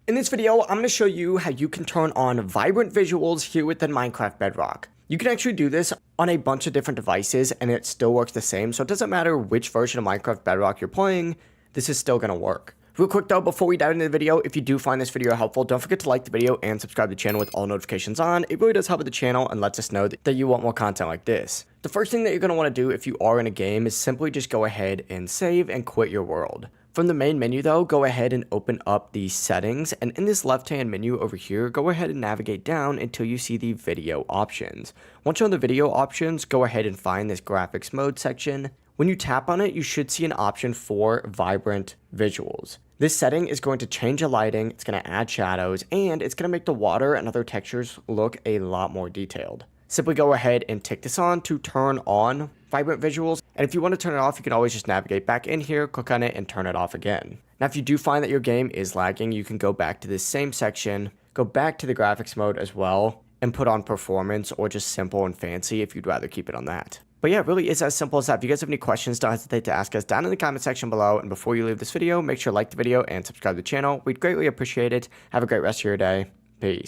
In this video, I'm going to show you how you can turn on vibrant visuals here within Minecraft Bedrock. You can actually do this on a bunch of different devices and it still works the same, so it doesn't matter which version of Minecraft Bedrock you're playing, this is still going to work. Real quick though, before we dive into the video, if you do find this video helpful, don't forget to like the video and subscribe to the channel with all notifications on. It really does help with the channel and lets us know that you want more content like this. The first thing that you're going to want to do if you are in a game is simply just go ahead and save and quit your world. From the main menu though, go ahead and open up the settings, and in this left hand menu over here, go ahead and navigate down until you see the video options. Once you're on the video options, go ahead and find this graphics mode section. When you tap on it, you should see an option for vibrant visuals. This setting is going to change the lighting, it's going to add shadows, and it's going to make the water and other textures look a lot more detailed. Simply go ahead and tick this on to turn on vibrant visuals, and if you want to turn it off, you can always just navigate back in here, click on it, and turn it off again. Now, if you do find that your game is lagging, you can go back to this same section, go back to the graphics mode as well, and put on performance or just simple and fancy if you'd rather keep it on that. But yeah, it really is as simple as that. If you guys have any questions, don't hesitate to ask us down in the comment section below. And before you leave this video, make sure to like the video and subscribe to the channel. We'd greatly appreciate it. Have a great rest of your day. Peace.